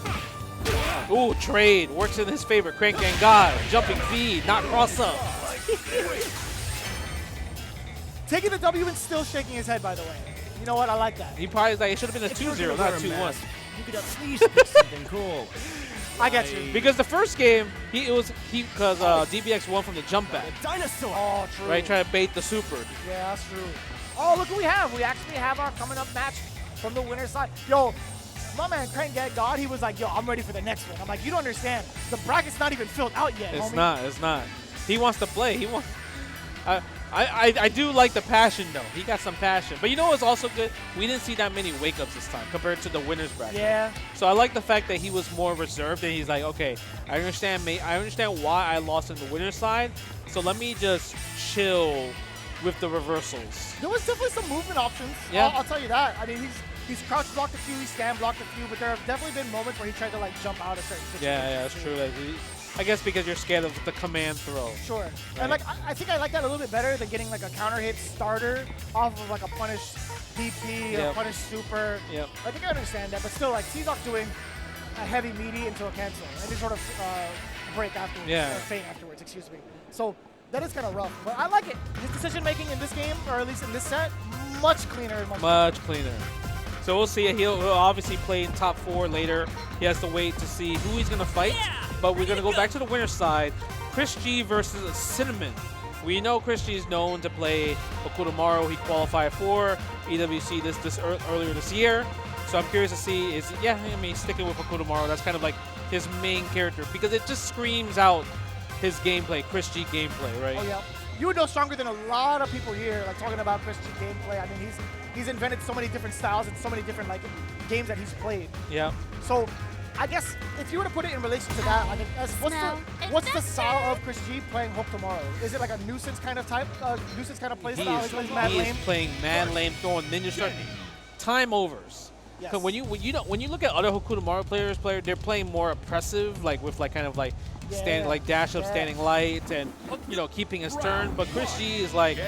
Ooh, trade. Works in his favor. Crank and God. Jumping feed. Not cross up. Taking the W and still shaking his head, by the way. You know what? I like that. He probably is like, it should have been a 2-0, not a 2-1. You could at least pick something cool. I get you. Because the first game, because DBX won from the jump back, Dinosaur. Oh, true. right? Trying to bait the super. Yeah, that's true. Oh, look who we have. We actually have our coming up match from the winner's side. Yo, my man Crank Get God, he was like, yo, I'm ready for the next one. I'm like, you don't understand. The bracket's not even filled out yet, It's homie. not. It's not. He wants to play. He wants. I do like the passion though. He got some passion. But you know what's also good? We didn't see that many wake ups this time compared to the winners bracket. Yeah. So I like the fact that he was more reserved and he's like, okay, I understand why I lost in the winner's side. So let me just chill with the reversals. There was definitely some movement options. Yeah. I'll tell you that. I mean, he's crouch blocked a few, he's stand blocked a few, but there have definitely been moments where he tried to like jump out of certain situations. Yeah, that's true. I guess because you're scared of the command throw. Sure. Right. And like I think I like that a little bit better than getting like a counter hit starter off of like a punish DP or Yep. punish super. Yep. I think I understand that, but still like Seazock doing a heavy meaty into a cancel and just sort of break afterwards. Yeah. Or feint afterwards, excuse me. So that is kind of rough, but I like it. His decision making in this game, or at least in this set, much cleaner and Much cleaner. So we'll see. He'll obviously play in top 4 later. He has to wait to see who he's going to fight. But we're going to go back to the winner's side. Chris G versus Cinnamon. We know Chris G is known to play Okudamaru. He qualified for EWC earlier this year. So I'm curious to see, sticking with Okudamaru. That's kind of like his main character because it just screams out his gameplay, Chris G gameplay, right? Oh yeah. You would know stronger than a lot of people here, like talking about Chris G gameplay. I mean, he's invented so many different styles and so many different like games that he's played. Yeah. So, I guess if you were to put it in relation to that, like, what's the style of Chris G playing Hope Tomorrow? Is it like a nuisance kind of play style? He plays mad He lane. is playing mad lane, throwing ninja strike, time overs. Yes. 'Cause when you look at other Okudamaru players, they're playing more oppressive, like with like kind of like dash up, standing light, and keeping his turn. But Chris G is like,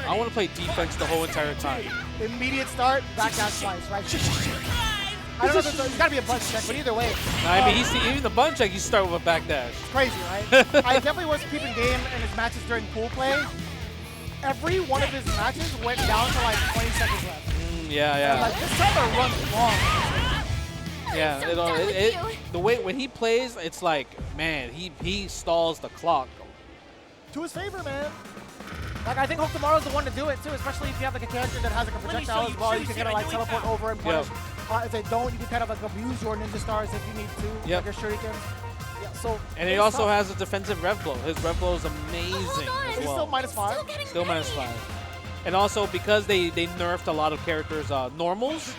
I want to play defense the whole entire time. Immediate start, back dash slice, right? I don't know if it's got to be a bunch check, but either way, I mean, even the bun check, you start with a back dash. it's crazy, right? I definitely was keeping game in his matches during pool play. Every one of his matches went down to like 20 seconds left. Yeah. And like this time the run's long. Yeah, the way when he plays, it's like, man, he stalls the clock. To his favor, man. Like, I think Hope Tomorrow's the one to do it, too, especially if you have, like, a character that has, like, a projectile as well. You can kind of, like, teleport over and punish. If they don't, you can kind of, like, abuse your ninja stars if you need to, like your shurikens. Yeah, so... And he also has a defensive rev blow. His rev blow is amazing as He's well. still -5. Still -5. And also, because they nerfed a lot of characters' normals,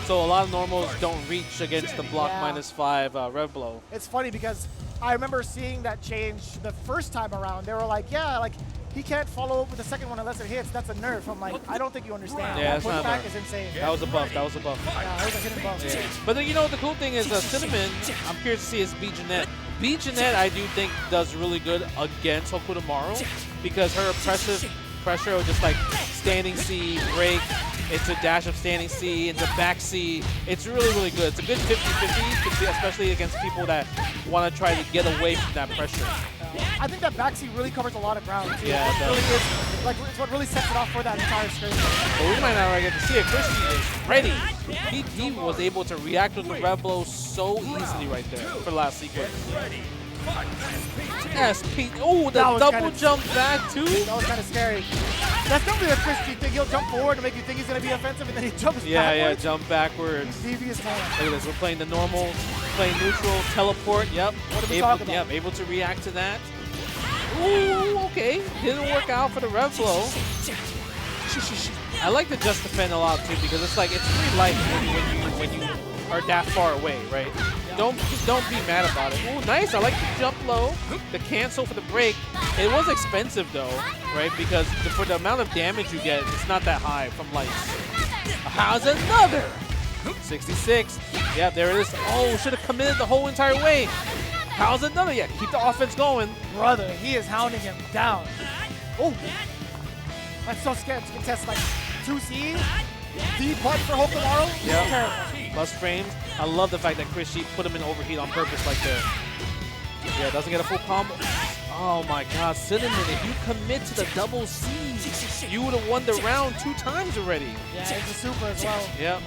so a lot of normals don't reach against the block -5 rev blow. It's funny because I remember seeing that change the first time around. They were like, yeah, like, he can't follow up with the second one unless it hits. That's a nerf. I'm like, I don't think you understand. Yeah, that it's not a pushback nerf. is insane. That was a buff. Yeah, it was a hidden buff. Yeah. But then, the cool thing is Cinnamon, I'm curious to see his B Jeanette. B Jeanette, I do think, does really good against Okudamaru because her oppressive pressure of just like standing C, break, into dash of standing C, into back C. It's really, really good. It's a good 50-50, especially against people that want to try to get away from that pressure. I think that backseat really covers a lot of ground, too. Yeah, it really is. Like, it's what really sets it off for that entire screen. But we might not get to see it. Christy is ready. He was able to react with the rev blow so easily right there for the last sequence. Yes, Pete. Oh, the double jump back, too. That was kind of scary. That's definitely a Christy thing. He'll jump forward to make you think he's going to be offensive, and then he jumps backwards. Yeah, jump backwards. Devious man. Look at this. We're playing the normal, playing neutral, teleport. Yep. What are we talking about? Yep, able to react to that. Ooh, okay. Didn't work out for the rev blow. I like the just defend a lot too because it's like it's free life when you are that far away, right? Don't be mad about it. Ooh, nice. I like the jump low, the cancel for the break. It was expensive though, right? Because for the amount of damage you get, it's not that high from lights. How's another? 66. Yeah, there it is. Oh, should have committed the whole entire way. How's another? Yeah, keep the offense going. Brother, he is hounding him down. Oh, I'm so scared to contest like 2Cs. Deep punch for Hokumaru. Yep. Terrible. Plus frames. I love the fact that Chris G put him in overheat on purpose like that. Yeah, doesn't get a full combo. Oh my God, Cinnamon, if you commit to the double C's, you would have won the round 2 times already. Yeah, it's a super as well. Yep.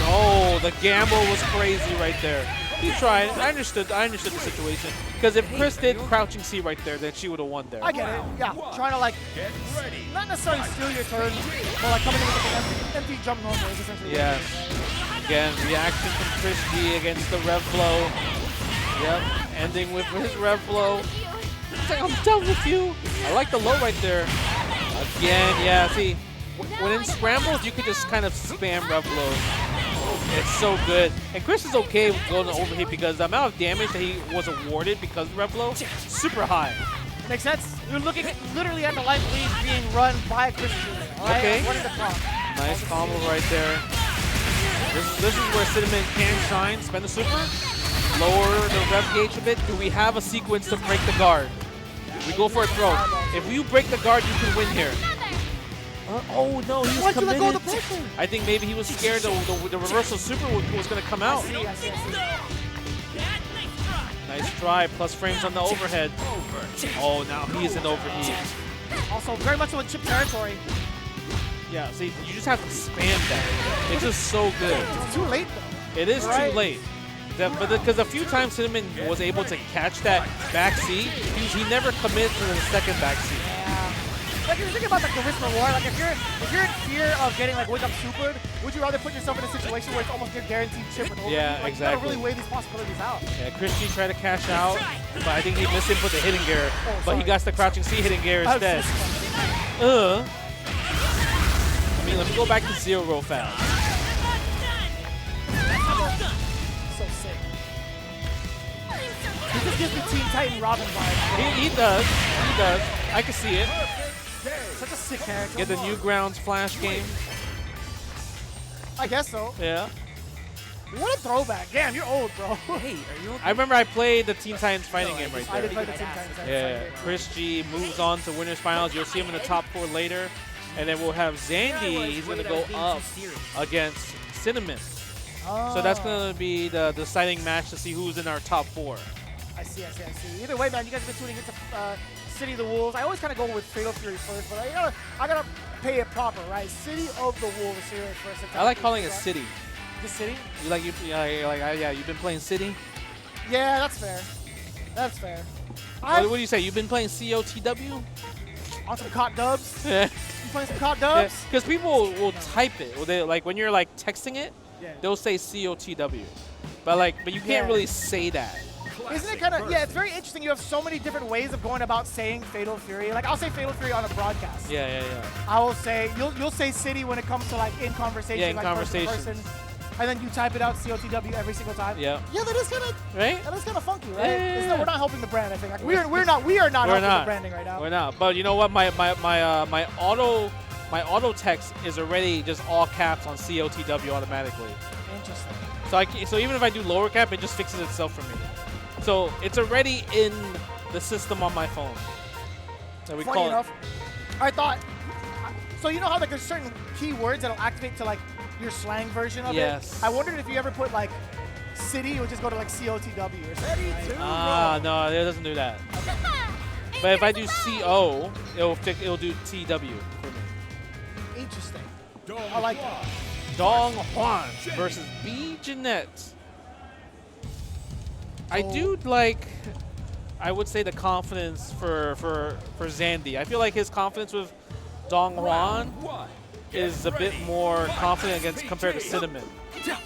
Oh, the gamble was crazy right there. He tried. I understood the situation. Because if Chris did crouching C right there, then she would have won there. I get it. Yeah, trying to like, Get ready. not necessarily steal your turn, but like coming in with like an empty jump normal is essentially what it Yes. is, right? Again, reaction from Chris G against the rev flow. Yep, ending with his rev flow. He's like, I'm done with you. I like the low right there. Again, yeah, see, when in scrambles, you could just kind of spam rev flows. It's so good. And Chris is okay with going to overheat because the amount of damage that he was awarded because of rev flow, super high. Makes sense. You're looking literally at the life lead being run by Christian. Right? Okay. What is the clock? Nice combo right there. This is where Cinnamon can shine. Spend the super. Lower the rev gauge a bit. Do we have a sequence to break the guard? We go for a throw. If you break the guard, you can win here. Oh no, he was Why'd you let go of committed. the pressure? I think maybe he was scared the reversal super was going to come out. I see. Nice try. Plus frames on the overhead. Oh, now he is in overheat. Also, very much so in chip territory. Yeah, see, you just have to spam that. It's just so good. It's too late though. It is Right. too late. Because a few times Cinnamon was able to catch that back C, he never commits to the second back C. Yeah. Like if you think about like the risk reward, like if you're in fear of getting like wake up supered, would you rather put yourself in a situation where it's almost your guaranteed chip with overheat? Yeah, like, exactly. You gotta really weigh these possibilities out. Yeah, Christy tried to cash out, but I think he missed him with the hidden gear. But sorry. he got the crouching C hidden gear I was instead. just- I mean, let me go back to zero real fast. So sick. He just gives me Teen Titan Robin vibes. He does. He does. I can see it. Such a sick character. Get the Newgrounds Flash game. I guess so. Yeah. What a throwback. Damn, you're old, bro. Hey, are you okay? I remember I played the Teen Titans fighting game right I there. did play the Teen Titans. Yeah, Chris G moves on to winners finals. You'll see him in the top 4 later. And then we'll have Zandy. He's going to go up against Cinnamon. So that's going to be the deciding match to see who's in our top 4. I see. Either way, man, you guys have been tuning into City of the Wolves. I always kind of go with Fatal Fury first, but I gotta pay it proper, right? City of the Wolves series first. I like calling it City. The City? You've been playing City? Yeah, that's fair. That's fair. What do you say? You've been playing COTW? On some COT dubs. Yeah. You playing some COT dubs? Because people will type it. They, like when you're like texting it, Yeah. they'll say COTW. But you can't Yeah. really say that. Isn't it kind of, yeah, it's very interesting. You have so many different ways of going about saying Fatal Fury. Like, I'll say Fatal Fury on a broadcast. Yeah. I will say, you'll say City when it comes to, like, in conversation. Yeah, in like conversations. person to person. And then you type it out COTW every single time. Yeah. Yeah, that is kind of, Right? that is kind of funky, right? Yeah. We're not helping the brand, I think. Like, we are not helping the branding right now. We're not. But you know what? My auto text is already just all caps on COTW automatically. Interesting. So even if I do lower cap, it just fixes itself for me. So it's already in the system on my phone. So we Funny call enough, I thought, so you know how like there's certain keywords that'll activate to like your slang version of Yes. it? I wondered if you ever put like city or just go to like COTW or something. it. No, it doesn't do that. But if I do CO, it'll do TW for me. Interesting. I like that. Dong Juan versus B Jeanette. I do like, I would say, the confidence for Zandy. I feel like his confidence with Dong Juan is a bit more confident compared to Cinnamon.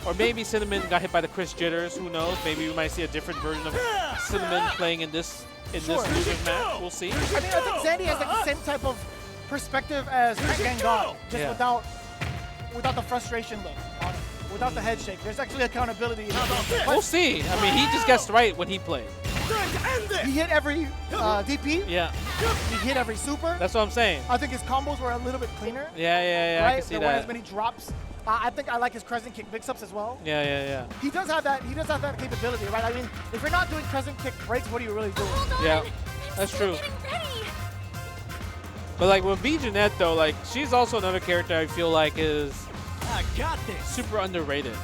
Or maybe Cinnamon got hit by the Chris Jitters. Who knows? Maybe we might see a different version of Cinnamon playing in this losers match. We'll see. I mean, I think Zandy has like the same type of perspective as Gangon, just Yeah. without the frustration look on it, without the head shake. There's actually accountability. We'll see. I mean, he just guessed right when he played. He hit every DP. Yeah, He hit every super. that's what I'm saying. I think his combos were a little bit cleaner. Yeah, I right? can see There weren't as that. many drops I think I like his crescent kick mix-ups as well. Yeah, yeah, yeah. He does have that. He does have that capability, right? I mean, if you're not doing crescent kick breaks, what are you really doing? Yeah, that's true. But like with B Jeanette though, like she's also another character I feel like is I got this. super underrated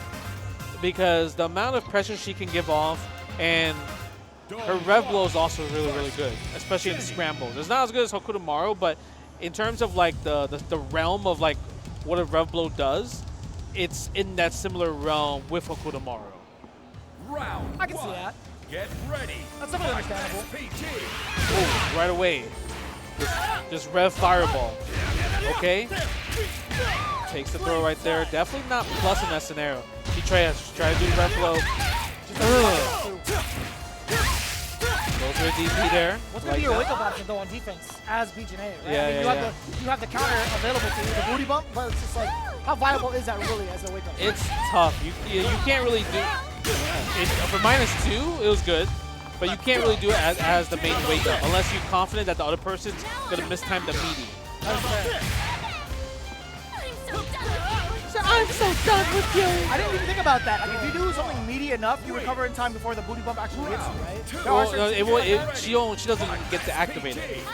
because the amount of pressure she can give off and her rev blow is also really, really good, especially in scrambles. It's not as good as Hokuto Maru, but in terms of like the realm of like what a rev blow does, it's in that similar realm with Hokuto Maru. Round I can see that. Get ready. That's definitely understandable. Ooh, right away. Just rev fireball. Okay. Takes the throw right there. Definitely not plus in that scenario. He tries to do the rev blow. Goes for a DP there. What's going to be your wake-up option, though, on defense as BJA, right? Yeah, I mean, yeah, you have the counter available to you, the booty bump, but it's just like, how viable is that really as a wake-up? It's tough. You can't really do it. For -2, it was good, but you can't really do it as the main wake-up unless you're confident that the other person's going to mistime the meaty. That's fair. I'm so done with you. I didn't even think about that. Like, if you do something meaty enough, you recover in time before the booty bump actually hits you, right? There are Well, certain she doesn't get to activate it.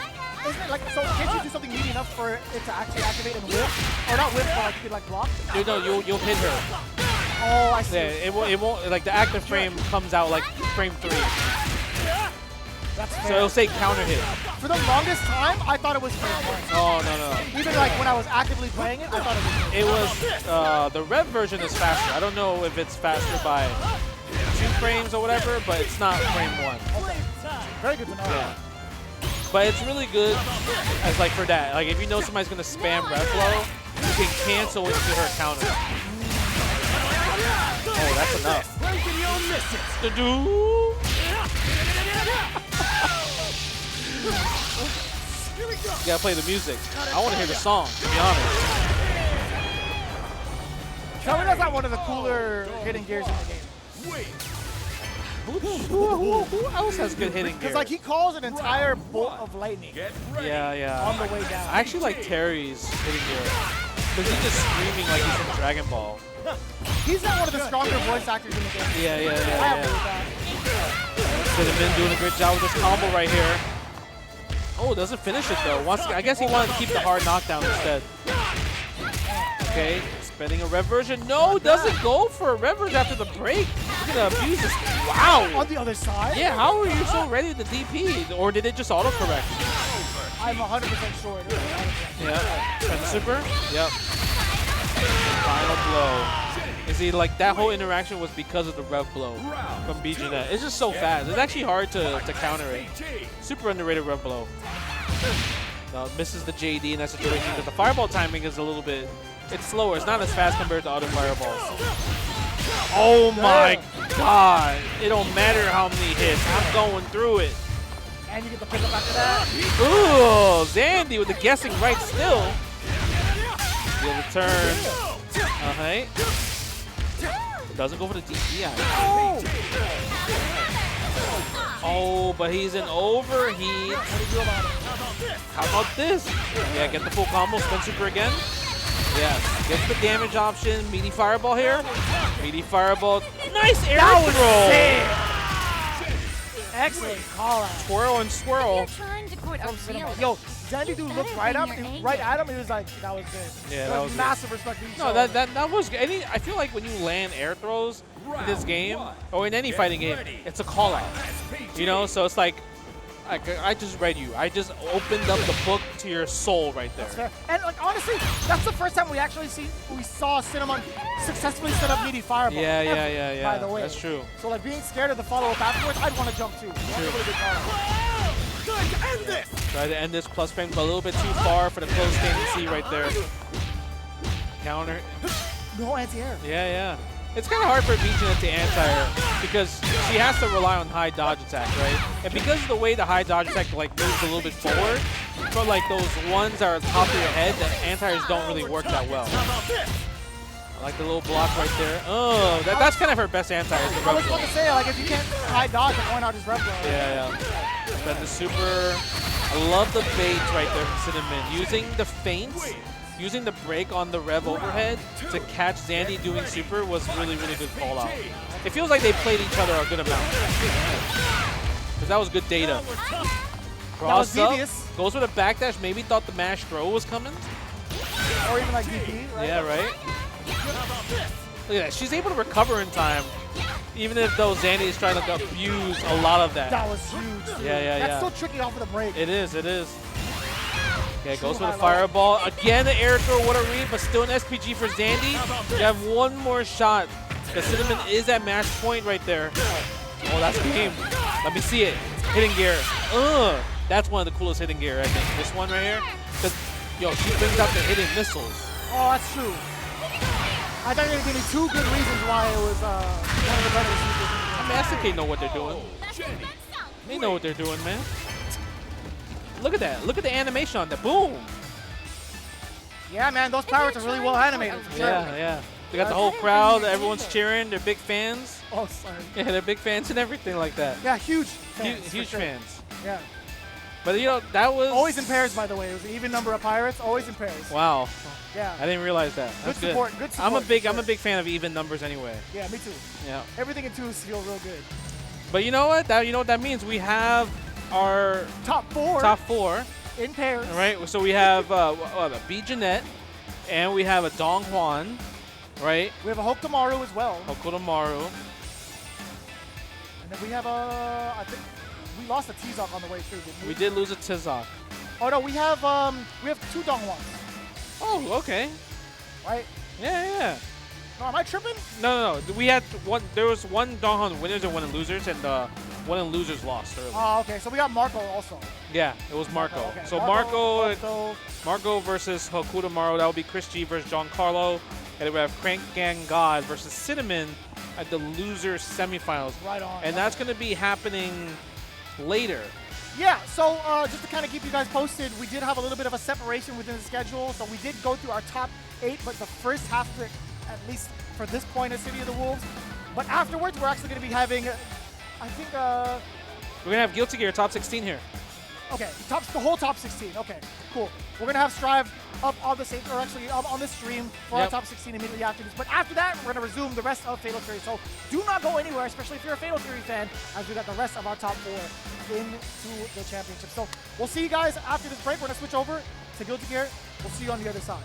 Isn't it like, so can't you do something meaty enough for it to actually activate and whip? Or not whip, but like you could like block? No, you'll hit her. Oh, I see. Yeah, it won't like the active frame comes out like frame 3. That's fair. So it'll say counter hit. For the longest time, I thought it was frame 1. Oh no. Even like when I was actively playing it, I thought it was frame 1. It was the rev version is faster. I don't know if it's faster by 2 frames or whatever, but it's not frame 1. Okay. Very good to know. Yeah. But it's really good as like for that. Like if you know somebody's gonna spam rev flow, you can cancel into her counter. Oh, that's enough. You gotta play the music. I want to hear the song, to be honest. Kelvin is not one of the cooler hitting gears in the game. Who else has good hitting gear? Because like he calls an entire bolt of lightning Yeah. on the way down. I actually like Terry's hitting gear. Because he's just screaming like he's from Dragon Ball. He's not one of the stronger voice actors in the game. Yeah. I agree with that. Cinnamon doing a great job with this combo right here. Oh, doesn't finish it though. I guess he wanted to keep the hard knockdown instead. Okay, spending a rev version. No, doesn't go for a rev version after the break. Look at the abuse this. Wow. On the other side? Yeah, how are you so ready to DP? Or did it just autocorrect? I'm 100% sure it is. Yeah. Spend the super? Yep. Final blow. You see, like that whole interaction was because of the rev blow from BGNet. It's just so fast. It's actually hard to counter it. Super underrated rev blow. Misses the JD in that situation because the fireball timing is a little bit, it's slower. It's not as fast compared to other fireballs. Oh my god. It don't matter how many hits. I'm going through it. And you get the pickup after that. Ooh, Zandy with the guessing right still. Feel the turn. Uh-huh. Doesn't go for the DP. Oh, but he's in overheat. What do you do about it? How about this? Yeah, get the full combo. Spin super again. Yes. Gets the damage option. Meaty fireball here. Meaty fireball. Nice air throw. Excellent call out. Swirl and swirl. Yo, Zandy dude looked right at him. He was like, that was good. Yeah, There that was massive respect for you. No, that was good. I feel like when you land air throws in this game, or in any fighting game, it's a call out. You know, so it's like, I just read you. I just opened up the book to your soul right there. That's fair. And like honestly, that's the first time we saw Cinnamon successfully set up meaty fireball. Yeah. By the way, that's true. So like being scared of the follow up afterwards, I'd want to jump too. That's a really good call. Try to end this plus frame, but a little bit too far for the close tendency right there. Counter. No anti-air. Yeah. It's kind of hard for Bijana to anti-air because she has to rely on high dodge attack, right? And because of the way the high dodge attack like moves a little bit forward, but like those ones that are top of your head, the anti-airs don't really work that well. I like the little block right there. Oh, that's kind of her best anti-air. I was about to say, like, if you can't high dodge, then why not just rev blow? Yeah. Spend the super. I love the bait right there from Cinnamon. Using the feints, using the break on the Rev overhead to catch Zandy doing super was really, really good call out. It feels like they played each other a good amount. Because that was good data. Cross up, goes with a backdash, maybe thought the mash throw was coming. Or even like DP, right? Yeah, right? Look at that. She's able to recover in time, even if though Zandy is trying to abuse a lot of that. That was huge. Dude. Yeah. That's still tricky off of the break. It is. Okay, goes with a fireball. Again, the air throw, what a read, but still an SPG for Zandy. You have one more shot. The Cinnamon is at match point right there. Oh, that's game. Let me see it. Hitting gear. That's one of the coolest hitting gear, I think. This one right here. Because, yo, she brings out the hitting missiles. Oh, that's true. I thought you were going to give me 2 good reasons why it was one of the better seasons. I mean, SK know what they're doing. They know what they're doing, man. Look at that. Look at the animation on that. Boom. Yeah, man, those pirates are really well animated. For sure. Yeah. They got the whole crowd. Everyone's cheering. They're big fans. Oh, sorry. Yeah, they're big fans and everything like that. Yeah, huge fans. Huge fans. Yeah. But, you know, that was... Always in pairs, by the way. It was an even number of pirates, always in pairs. Wow. Yeah. I didn't realize that. That's good support. Good support. I'm a big fan of even numbers anyway. Yeah, me too. Yeah. Everything in twos feel real good. But you know what? You know what that means? We have our top four in pairs. All right. So we have a B Jeanette, and we have a Dong Hwan, right? We have a Hokumaru as well. Hokumaru. And then we have a, I think we lost a T-Zoc on the way through, didn't we? We did lose a T-Zoc. Oh no, we have 2 Dong Hwans. Oh, okay. Right? Yeah. No, am I tripping? No. We had one. There was one Dong Hwan winners and one in losers, and one in losers lost early. Oh, okay. So we got Marco also. Yeah, it was Marco. Okay. So Marco versus Hokumaru. That would be Chris G versus Giancarlo. And then we have Crank Gang God versus Cinnamon at the loser semifinals. Right on. And that's going to be happening later. Yeah, so just to kind of keep you guys posted, we did have a little bit of a separation within the schedule. So we did go through our top 8, but the first half of it, at least for this point of City of the Wolves. But afterwards, we're actually going to be having, I think... we're going to have Guilty Gear top 16 here. Okay, the whole top 16. Okay, cool. We're going to have Strive up on the same, or actually up on this stream for our top 16 immediately after this. But after that, we're going to resume the rest of Fatal Fury. So do not go anywhere, especially if you're a Fatal Fury fan, as we got the rest of our top 4 into the championship. So we'll see you guys after this break. We're going to switch over to Guilty Gear. We'll see you on the other side.